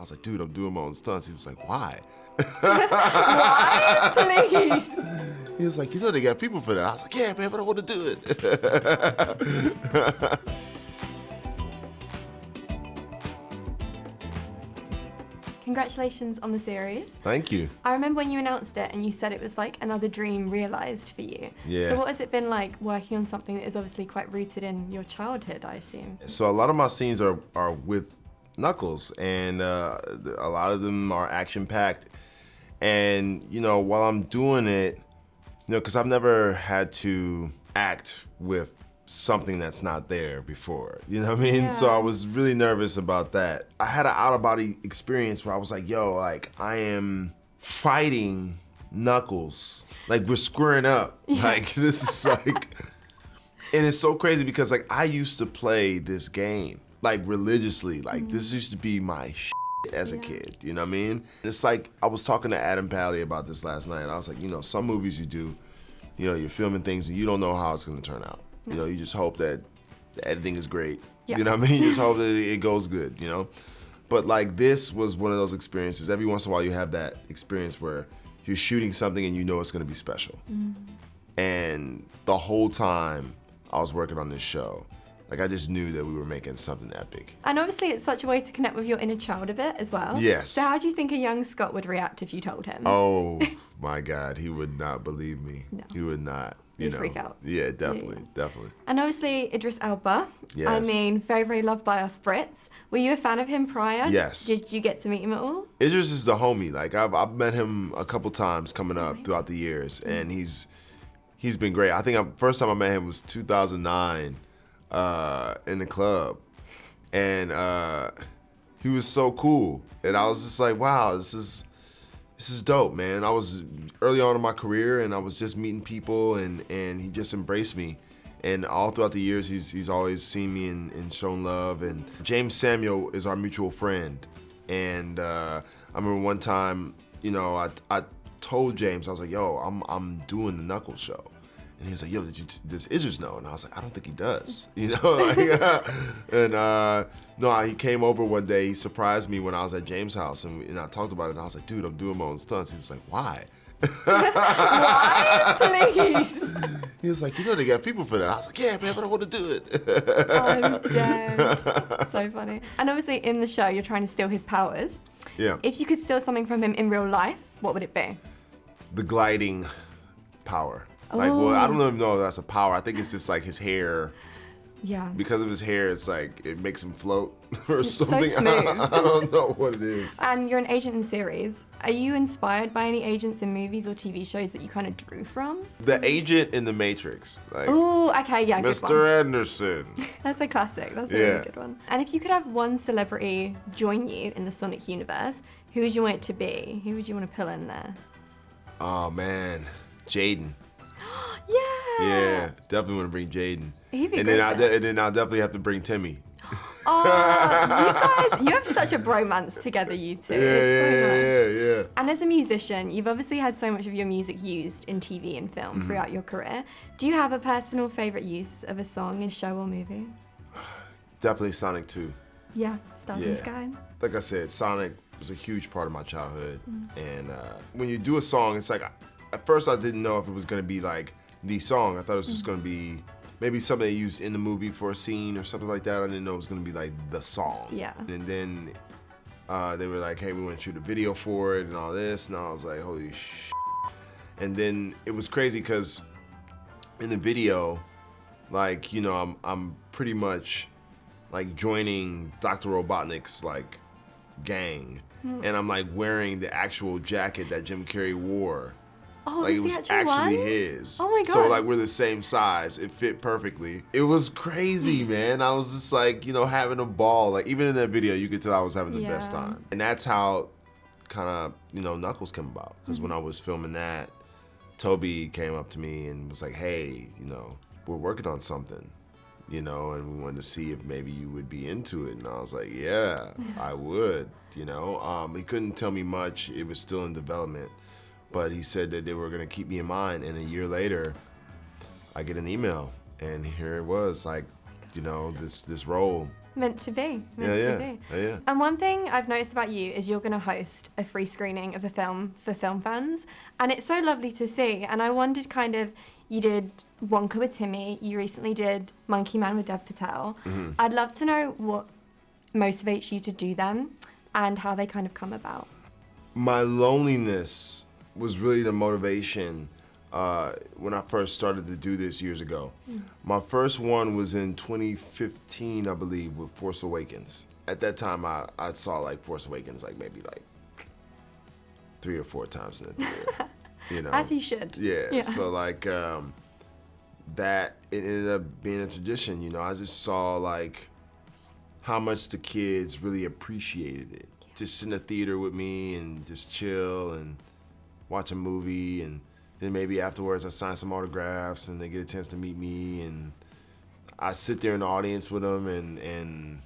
I was like, dude, I'm doing my own stunts. He was like, why? Why? Please. He was like, you know they got people for that. I was like, yeah, man, but I want to do it. Congratulations on the series. Thank you. I remember when you announced it and you said it was like another dream realized for you. Yeah. So what has it been like working on something that is obviously quite rooted in your childhood, I assume? So a lot of my scenes are with Knuckles, and a lot of them are action-packed. And, you know, while I'm doing it, you know, because I've never had to act with something that's not there before, you know what I mean? Yeah. So I was really nervous about that. I had an out-of-body experience where I was like, yo, like, I am fighting Knuckles. Like, we're squaring up. Yeah. Like, this is like, and it's so crazy because, like, I used to play this game, like, religiously. Like, this used to be my as a kid, you know what I mean? It's like, I was talking to Adam Pally about this last night, and I was like, you know, some movies you do, you know, you're filming things and you don't know how it's gonna turn out. You know, you just hope that the editing is great. Yeah. You know what I mean? You just hope that it goes good, you know? But like, this was one of those experiences. Every once in a while you have that experience where you're shooting something and you know it's gonna be special. And the whole time I was working on this show, like, I just knew that we were making something epic. And obviously it's such a way to connect with your inner child a bit as well. Yes. So how do you think a young Scott would react if you told him? Oh my God, he would not believe me. No. He would not. You'd freak out. Yeah, definitely, definitely. And obviously Idris Elba. Yes. I mean, very, very loved by us Brits. Were you a fan of him prior? Yes. Did you get to meet him at all? Idris is the homie. Like, I've met him a couple times coming up throughout the years, and he's been great. I think first time I met him was 2009 in the club, and he was so cool, and I was just like, wow, this is dope, man. I was early on in my career, and I was just meeting people, and he just embraced me. And all throughout the years, he's always seen me and shown love. And James Samuel is our mutual friend. And I remember one time, you know, I told James, I was like, yo, I'm doing the Knuckles show. And he was like, yo, does Idris know? And I was like, I don't think he does, you know? Like, and no, he came over one day, he surprised me when I was at James' house, and I talked about it, and I was like, dude, I'm doing my own stunts. He was like, why? Why? Please. He was like, you know they got people for that. I was like, yeah, man, but I want to do it. I'm dead. So funny. And obviously in the show, you're trying to steal his powers. Yeah. If you could steal something from him in real life, what would it be? The gliding power. Like, well, I don't even know if that's a power. I think it's just like his hair. Yeah. Because of his hair, it's like, it makes him float or something. So smooth. I don't know what it is. And you're an agent in series. Are you inspired by any agents in movies or TV shows that you kind of drew from? The agent in The Matrix. Like, ooh, okay, yeah, good one. Mr. Anderson. That's a classic. That's a really good one. And if you could have one celebrity join you in the Sonic universe, who would you want it to be? Who would you want to pull in there? Oh, man. Jaden. Yeah. Yeah, definitely want to bring Jaden. He'd be and great then I'll definitely have to bring Timmy. Oh, you have such a bromance together, you two. Yeah. And as a musician, you've obviously had so much of your music used in TV and film throughout your career. Do you have a personal favorite use of a song in show or movie? Definitely Sonic 2. Yeah, Stars in the Sky. Like I said, Sonic was a huge part of my childhood. And when you do a song, it's like, at first I didn't know if it was gonna be like the song. I thought it was just gonna be maybe something they used in the movie for a scene or something like that. I didn't know it was gonna be like the song. Yeah. And then they were like, hey, we want to shoot a video for it and all this. And I was like, holy shit. And then it was crazy because in the video, like, you know, I'm pretty much like joining Dr. Robotnik's like gang. And I'm like wearing the actual jacket that Jim Carrey wore. Oh, like it was actually his. Oh my God. So like we're the same size. It fit perfectly. It was crazy, man. I was just like, you know, having a ball. Like even in that video, you could tell I was having the best time. And that's how kind of, you know, Knuckles came about. Because when I was filming that, Toby came up to me and was like, hey, you know, we're working on something, you know, and we wanted to see if maybe you would be into it. And I was like, yeah, I would, you know. He couldn't tell me much. It was still in development. But he said that they were gonna keep me in mind, and a year later, I get an email, and here it was, like, you know, this role, Meant to be. Meant to be. Yeah. And one thing I've noticed about you is you're going to host a free screening of a film for film fans. And it's so lovely to see. And I wondered kind of, you did Wonka with Timmy, you recently did Monkey Man with Dev Patel. Mm-hmm. I'd love to know what motivates you to do them and how they kind of come about. My loneliness was really the motivation when I first started to do this years ago. My first one was in 2015, I believe, with Force Awakens. At that time, I saw like Force Awakens like maybe like 3 or 4 times in the theater. You know, As you should. Yeah. So like that, it ended up being a tradition. You know, I just saw like how much the kids really appreciated it. Just sit in the theater with me and just chill and watch a movie, and then maybe afterwards I sign some autographs and they get a chance to meet me, and I sit there in the audience with them and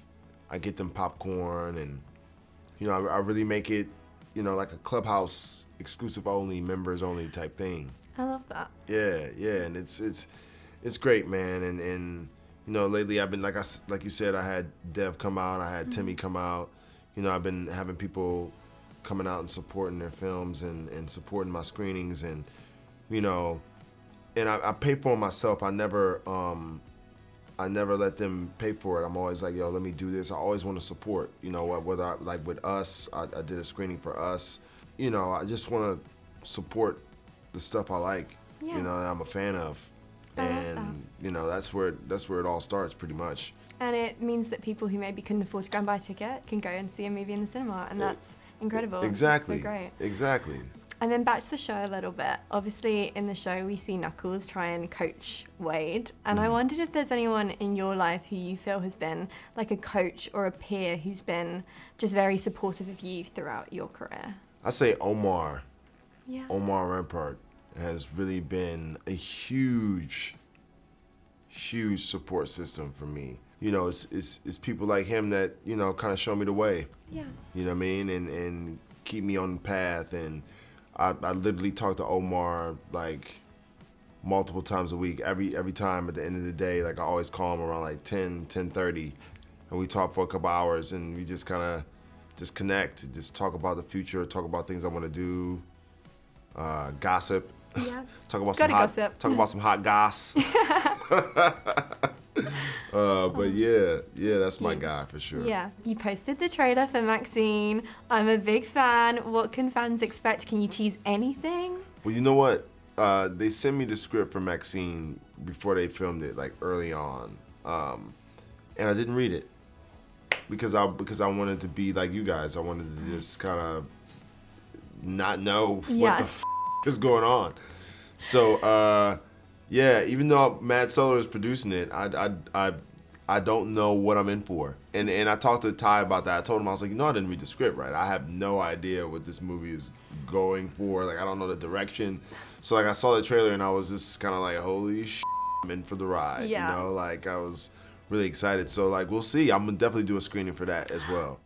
I get them popcorn, and you know, I really make it, you know, like a Clubhouse exclusive only, members only type thing. I love that. Yeah, and it's great, man. And you know, lately I've been like you said, I had Dev come out, I had Timmy come out. You know, I've been having people coming out and supporting their films and supporting my screenings, and you know, and I pay for them myself. I never let them pay for it. I'm always like, yo, let me do this. I always want to support. You know, whether like with Us, I did a screening for Us. You know, I just want to support the stuff I like. Yeah. You know, and I'm a fan of, and you know, that's where it all starts, pretty much. And it means that people who maybe couldn't afford to go and buy a ticket can go and see a movie in the cinema, and that's incredible. Exactly. It's so great. Exactly. And then back to the show a little bit. Obviously, in the show, we see Knuckles try and coach Wade. And I wondered if there's anyone in your life who you feel has been like a coach or a peer who's been just very supportive of you throughout your career. I say Omar. Yeah. Omar Rampart has really been a huge support system for me. You know, it's people like him that, you know, kind of show me the way. Yeah. You know what I mean? And keep me on the path. And I literally talk to Omar like multiple times a week. Every time at the end of the day, like I always call him around like 10:30, and we talk for a couple hours, and we just kind of just connect, just talk about the future, talk about things I want to do, gossip. Yeah. Talk about Gossip. Talk about some hot goss. But yeah, that's my guy for sure. Yeah. You posted the trailer for MaXXXine. I'm a big fan. What can fans expect? Can you tease anything? Well, you know what? They sent me the script for MaXXXine before they filmed it, like early on, and I didn't read it because I wanted to be like you guys. I wanted to just kind of not know what the is going on. So yeah, even though Matt Solar is producing it, I don't know what I'm in for. And I talked to Ty about that. I told him, I was like, I didn't read the script right. I have no idea what this movie is going for. Like, I don't know the direction. So like I saw the trailer and I was just kind of like, holy shit, I'm in for the ride. Yeah. You know, like I was really excited. So like we'll see. I'm gonna definitely do a screening for that as well.